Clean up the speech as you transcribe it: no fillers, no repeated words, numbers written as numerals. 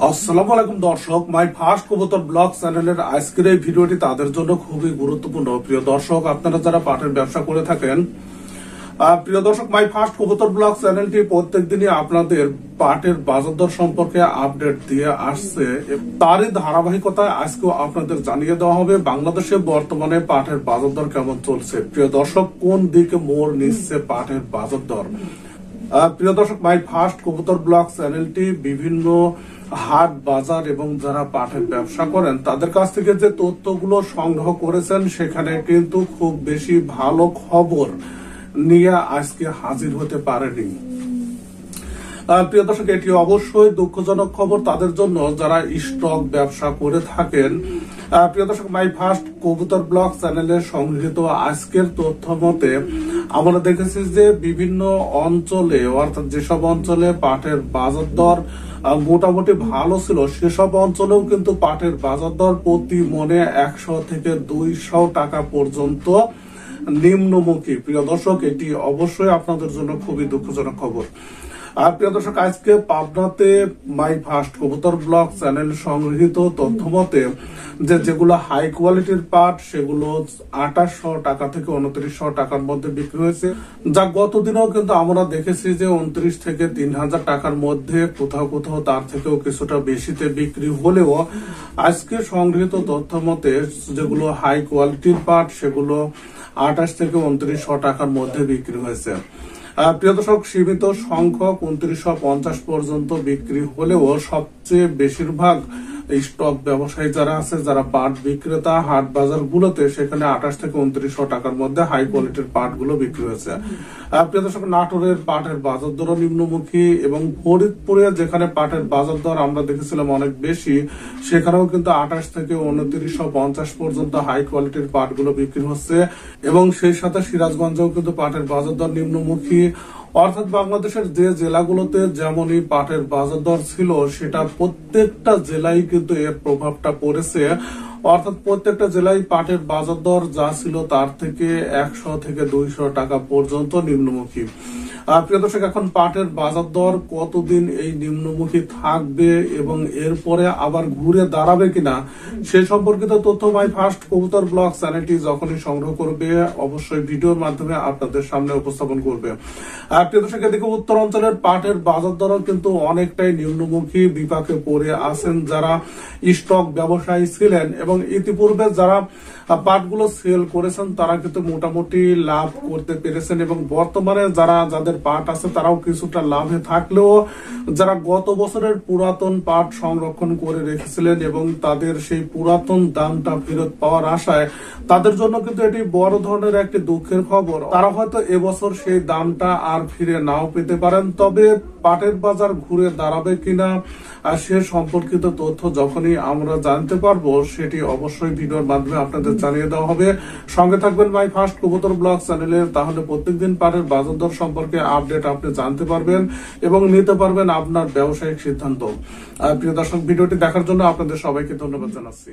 আসসালামু আলাইকুম দর্শক, মাই ফার্স্ট কবুতর ব্লগ চ্যানেলের আজকের এই ভিডিওটি তাদের জন্য খুবই গুরুত্বপূর্ণ। প্রিয় দর্শক, আপনারা যারা পাটের ব্যবসা করে থাকেন, প্রিয় দর্শক, মাই ফার্স্ট কবুতর ব্লগ চ্যানেলটি প্রত্যেক দিনই আপনাদের পাটের বাজার দর সম্পর্কে আপডেট দিয়ে আসছে। তারই ধারাবাহিকতায় আজকেও আপনাদের জানিয়ে দেওয়া হবে বাংলাদেশে বর্তমানে পাটের বাজার দর কেমন চলছে। প্রিয় দর্শক, কোন দিকে মোড় নিচ্ছে পাটের বাজার দর। প্রিয় দর্শক, মাই ফার্স্ট কবুতর ব্লগ চ্যানেলটি বিভিন্ন হাট বাজার এবং যারা পাটের ব্যবসা করেন তাদের কাছ থেকে যে তথ্যগুলো সংগ্রহ করেছেন সেখানে কিন্তু খুব বেশি ভালো খবর নিয়ে আজকে হাজির হতে পারেনি। প্রিয় দর্শক, এটি অবশ্যই দুঃখজনক খবর তাদের জন্য যারা স্টক ব্যবসা করে থাকেন। প্রিয় দর্শক, মাই ফার্স্ট কবুতর ব্লগ চ্যানেলে সংগৃহীত আজকের তথ্য মতে আমরা দেখেছি যে বিভিন্ন অঞ্চলে, অর্থাৎ যেসব অঞ্চলে পাটের বাজার দর মোটামুটি ভালো ছিল সেসব অঞ্চলেও কিন্তু পাটের বাজার দর প্রতি মনে 100 থেকে 200 টাকা পর্যন্ত নিম্নমুখী। প্রিয় দর্শক, এটি অবশ্যই আপনাদের জন্য খুবই দুঃখজনক খবর। আর প্রিয় দর্শক, আজকে পাবনাতে মাই ফার্স্ট কবুতর ব্লগ চ্যানেল সংগৃহীত তথ্য মতে যেগুলো হাই কোয়ালিটির পাট সেগুলো 2800 টাকা থেকে 2900 টাকার মধ্যে বিক্রি হয়েছে, যা গতদিনও কিন্তু আমরা দেখেছি যে 29 থেকে 3000 টাকার মধ্যে, কোথাও কোথাও তার থেকেও কিছুটা বেশিতে বিক্রি হলেও আজকে সংগৃহীত তথ্য মতে যেগুলো হাই কোয়ালিটির পাট সেগুলো 28 থেকে 2900 টাকার মধ্যে বিক্রি হয়েছে। প্রিয় দর্শক, সীমিত সংখ্যক 2950 পর্যন্ত বিক্রি হলেও সবচেয়ে বেশিরভাগ স্টক ব্যবসায়ী যারা আছে, যারা পাট বিক্রেতা হাট বাজার গুলোতে, সেখানে 28 থেকে 2900 টাকার মধ্যে হাই কোয়ালিটির পাট গুলো বিক্রি হয়েছে। প্রিয় দর্শক, নাটোরের পাটের বাজার দর নিম্নমুখী এবং ফরিদপুরে যেখানে পাটের বাজার দর আমরা দেখেছিলাম অনেক বেশি, সেখানেও কিন্তু 28 থেকে 2950 পর্যন্ত হাই কোয়ালিটির পাট গুলো বিক্রি হচ্ছে এবং সেই সাথে সিরাজগঞ্জেও কিন্তু পাটের বাজার দর নিম্নমুখী। অর্থাৎ বাংলাদেশের যে জেলাগুলোতে যেমনই পাটের বাজার দর ছিল সেটা প্রত্যেকটা জেলায় কিন্তু এর প্রভাবটা পড়েছে। অর্থাৎ প্রত্যেকটা জেলায় পাটের বাজার দর যা ছিল তার থেকে 100 থেকে 200 টাকা পর্যন্ত নিম্নমুখী। প্রিয় দর্শক, এখন পাটের বাজার দর কতদিন এই নিম্নমুখী থাকবে এবং এরপরে আবার ঘুরে দাঁড়াবে কিনা সে সম্পর্কিত তথ্য মাই ফার্স্ট কবুতর ব্লগ চ্যানেলটি যখনই সংগ্রহ করবে অবশ্যই ভিডিওর মাধ্যমে আপনাদের সামনে উপস্থাপন করবে। প্রিয় দর্শক, এদিকে উত্তর অঞ্চলের পাটের বাজার দরও কিন্তু অনেকটাই নিম্নমুখী বিপাকে পড়ে আছেন যারা স্টক ব্যবসায়ী ছিলেন এবং ইতিপূর্বে যারা পাটগুলো সেল করেছেন তারা কিন্তু মোটামুটি লাভ করতে পেরেছেন এবং বর্তমানে যাদের পাট আছে তারাও কিছুটা লাভে থাকলেও যারা গত বছরের পুরাতন পাট সংরক্ষণ করে রেখেছিলেন এবং তাদের সেই পুরাতন দামটা ফেরত পাওয়ার আশায়, তাদের জন্য কিন্তু এটি বড় ধরনের একটি দুঃখের খবর। তারা হয়তো এবছর সেই দামটা আর ফিরে নাও পেতে পারেন, তবে পাটের বাজার ঘুরে দাঁড়াবে কিনা সে সম্পর্কিত তথ্য যখনই আমরা জানতে পারবো সেটি অবশ্যই ভিডিওর মাধ্যমে আপনাদের জানিয়ে দেওয়া হবে। সঙ্গে থাকবেন মাই ফার্স্ট কবুতর ব্লগ চ্যানেলে, তাহলে প্রত্যেকদিন পাটের বাজার দর সম্পর্কে আপডেট আপনি জানতে পারবেন এবং নিতে পারবেন আপনার ব্যবসায়িক সিদ্ধান্ত। প্রিয় দর্শক, ভিডিওটি দেখার জন্য আপনাদের সবাইকে ধন্যবাদ জানাচ্ছি।